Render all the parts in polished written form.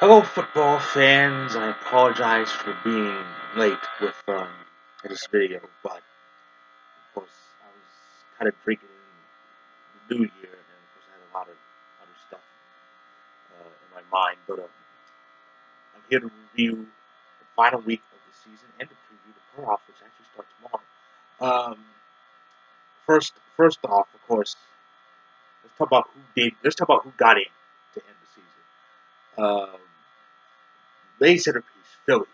Hello, football fans. I apologize for being late with this video, but of course I was kind of drinking in the New Year, and of course I had a lot of other stuff in my mind. But I'm here to review the final week of the season and to preview the playoffs, which actually start tomorrow. First off, of course, let's talk about who did. Let's talk about who got in to end the season. Main centerpiece, Philly.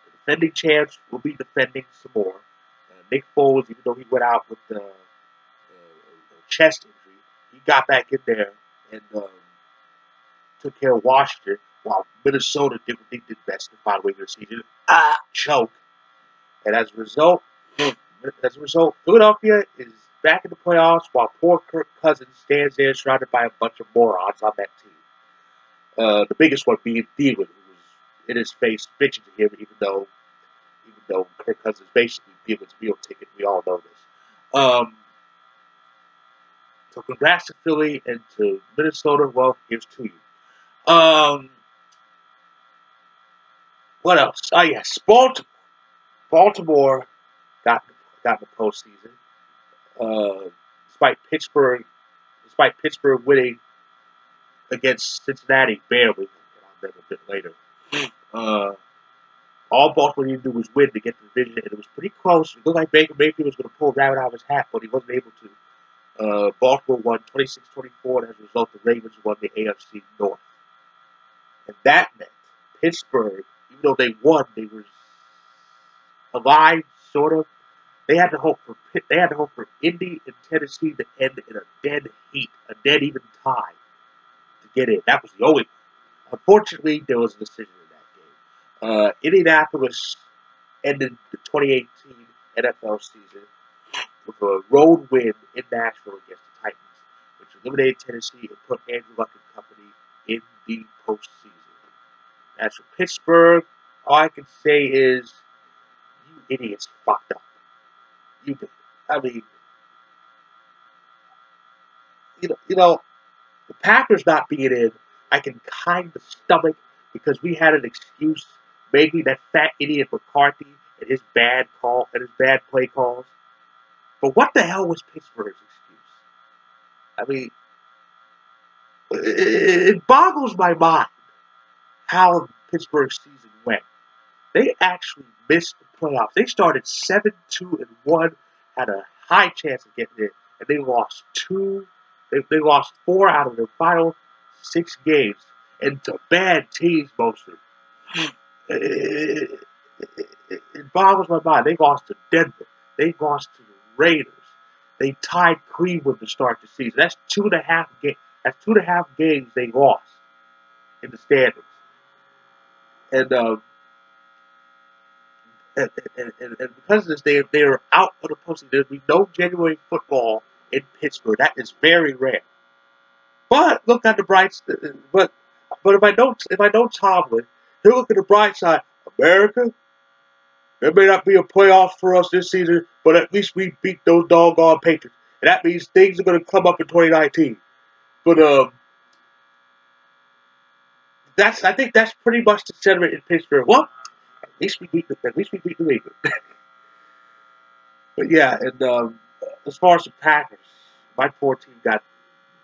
The defending champs will be defending some more. Nick Foles, even though he went out with the chest injury, he got back in there and took care of Washington, while Minnesota did what they did best in the final week of the season. Choke. And as a result, Philadelphia is back in the playoffs while poor Kirk Cousins stands there surrounded by a bunch of morons on that team. The biggest one being Thielen, who was in his face bitching to him, even though Kirk Cousins basically Thielen's meal ticket. We all know this. So congrats to Philly and to Minnesota. Well, here's to you. What else? Oh yes, Baltimore. Baltimore got the postseason. Uh, despite Pittsburgh winning against Cincinnati barely. I'll bet a bit later. Uh, all Baltimore needed to do was win to get the division, and it was pretty close. It looked like Baker Mayfield was going to pull a rabbit out of his hat, but he wasn't able to. Baltimore won 26-24, and as a result, the Ravens won the AFC North. And that meant Pittsburgh, even though they won, they were alive, sort of. They had to hope for Indy and Tennessee to end in a dead heat, a dead even tie to get in. That was the only. Unfortunately, there was a decision in that game. Indianapolis ended the 2018 NFL season with a road win in Nashville against the Titans, which eliminated Tennessee and put Andrew Luck and company in the postseason. As for Pittsburgh, all I can say is, you idiots fucked up. You did. I mean, the Packers not being in, I can kind of stomach because we had an excuse, maybe that fat idiot McCarthy and his bad play calls. But what the hell was Pittsburgh's excuse? I mean, it boggles my mind how Pittsburgh's season went. They actually missed the playoffs. They started 7-2-1, had a high chance of getting it, and they lost two. They lost 4 out of their final 6 games, and to bad teams mostly. It, it boggles my mind. They lost to Denver. They lost to the Raiders. They tied Cleveland to start the season. That's 2.5 games. That's 2.5 games they lost in the standings. And because of this, they are out of the postseason. There'll be no January football in Pittsburgh. That is very rare. But look at the bright side. But if I know Tomlin, he'll look at the bright side. America, there may not be a playoff for us this season, but at least we beat those doggone Patriots. And that means things are going to come up in 2019. But I think that's pretty much the sentiment in Pittsburgh. Well, at least we beat New England. But yeah, and as far as the Packers, my poor team got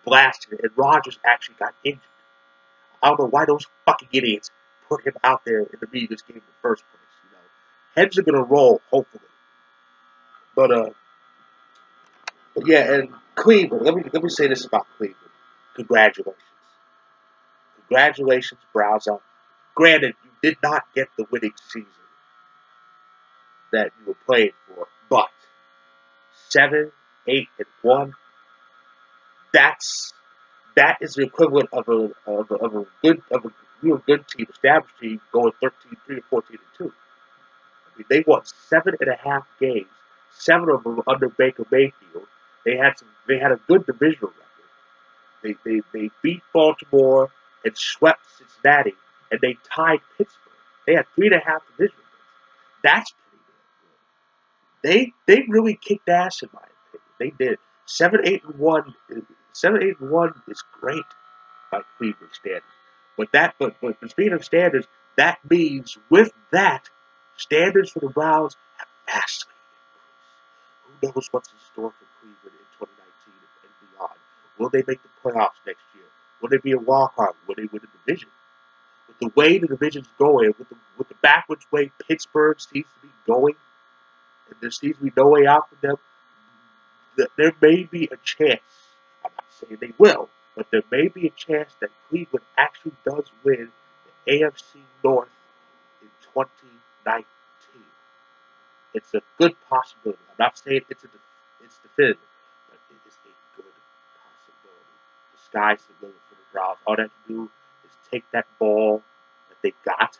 blasted, and Rodgers actually got injured. I don't know why those fucking idiots put him out there in the beginning of this game in the first place. Heads are gonna roll, hopefully. But yeah, and Cleveland. Let me say this about Cleveland. Congratulations, Browns. Granted, you did not get the winning season that you were playing for, but 7-8-1. That is the equivalent of a real good team, established team, going 13-3 or 14-2. I mean, they won 7.5 games, 7 of them under Baker Mayfield. They had a good divisional record. They beat Baltimore and swept Cincinnati, and they tied Pittsburgh. They had 3.5 divisional wins. That's pretty damn good. They really kicked ass in my opinion. They did. 7-8-1. 7-8-1 is great by Cleveland standards. But speaking of standards, that means with that, standards for the Browns have vastly increased. Who knows what's in store for Cleveland in 2019 and beyond? Will they make the playoffs next year? Will they be a wild card? Will they win the division? With the way the division's going, with the backwards way Pittsburgh seems to be going, and there seems to be no way out for them, there may be a chance. I'm not saying they will, but there may be a chance that Cleveland actually does win the AFC North in 2019. It's a good possibility. I'm not saying it's definitive, but it is a good possibility. The sky's the limit for the Browns. All they have to do is take that ball that they got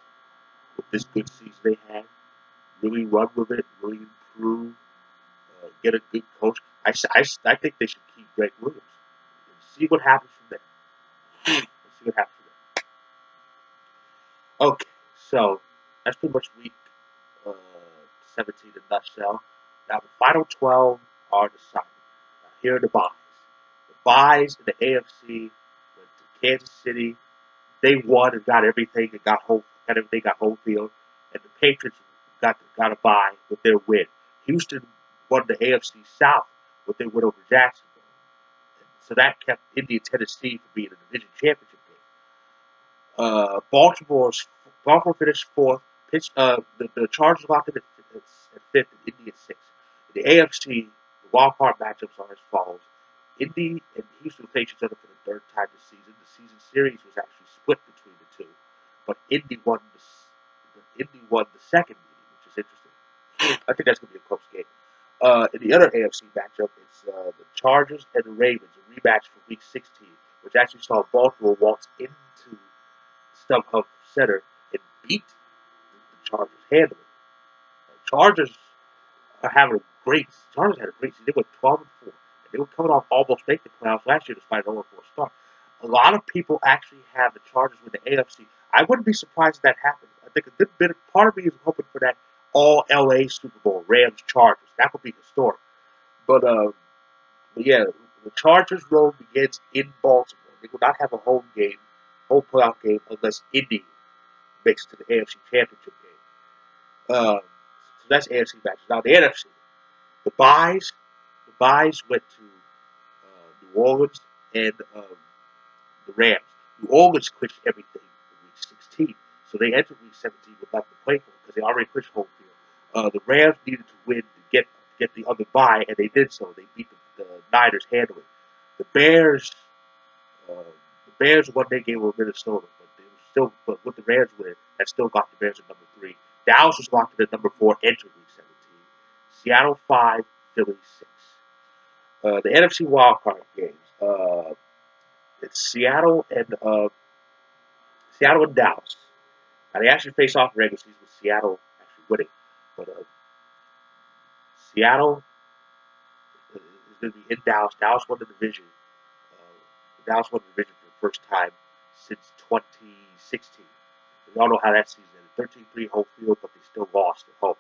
with this good season they had, really run with it, really improve, get a good coach. I think they should keep Greg Williams and see what happens from there. Let's see what happens from there. Okay, so that's pretty much week 17 in a nutshell. Now the final 12 are decided. Now here are the buys. The buys in the AFC went to Kansas City. They won and got everything and got home field, and the Patriots got a bye with their win. Houston won the AFC South with their win over Jacksonville. And so that kept Indy and Tennessee from being a division championship game. Baltimore finished fourth. The Chargers locked in at fifth, and Indy at sixth. In the AFC, the wild card matchups are as follows. Indy and Houston face each other for the third time this season. The season series was actually split between the two, but Indy won the second meeting, which is interesting. I think that's going to be a close game. In the other AFC matchup, it's the Chargers and the Ravens, a rematch for Week 16, which actually saw Baltimore waltz into StubHub Center and beat the Chargers handily. Chargers had a great season. They went 12-4. And they were coming off almost making the playoffs last year despite an 0-4 start. A lot of people actually have the Chargers with the AFC. I wouldn't be surprised if that happened. I think a good bit of part of me is hoping for that all LA Super Bowl, Rams Chargers. That would be historic. But yeah, the Chargers road begins in Baltimore. They will not have a home playoff game unless Indy makes it to the AFC Championship game. So that's AFC matches. Now the NFC, the buys went to New Orleans and the Rams. New Orleans clinched everything in Week 16, so they entered Week 17 with nothing to play for because they already clinched home field. The Rams needed to win to get the other bye, and they did so. They beat the Niners handily. The Bears won their game with Minnesota, but with the Rams win, that still got the Bears at number 3. Dallas was locked in at number 4, entering Week 17. Seattle 5, Philly 6. The NFC wildcard games. It's Seattle and Dallas. Now they actually face off in regular season with Seattle actually winning, but Seattle is going to be in Dallas. Dallas won the division. Dallas won the division for the first time since 2016. We all know how that season ended. 13-3 home field, but they still lost at home.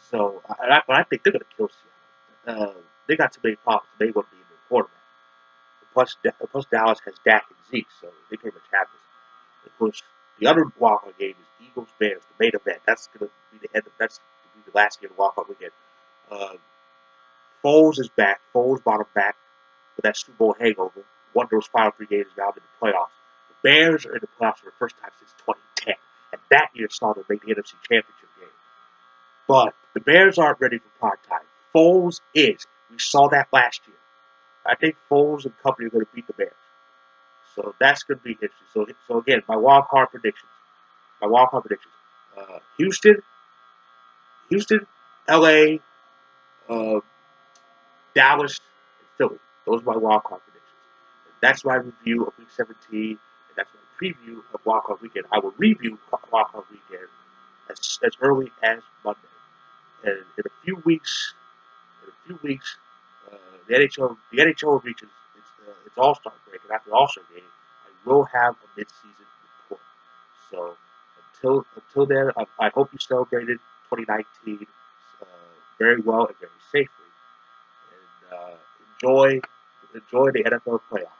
So I think they're going to kill Seattle. They got too many problems. They won't be in their quarterback. Plus Dallas has Dak and Zeke, so they pretty much have this. Of course, the other wildcard game is Eagles Bears, the main event. That's going to be that's going to be the last game of the wildcard weekend. Foles is back. Foles brought him back with that Super Bowl hangover. Won those final 3 games now in the playoffs. The Bears are in the playoffs for the first time since 2010, and that year saw them make the NFC Championship game. But the Bears aren't ready for prime time. Foles is. We saw that last year. I think Foles and company are going to beat the Bears. So that's going to be interesting. So again, my wild card predictions. Houston, LA, Dallas, and Philly. Those are my wild card predictions. And that's my review of Week 17, and that's my preview of Wild Card Weekend. I will review Wild Card Weekend as early as Monday. And in a few weeks, the NHL reaches its All-Star break, and after the All-Star game, I will have a mid-season report. So until then, I hope you celebrated 2019 very well and very safely, and enjoy the NFL playoffs.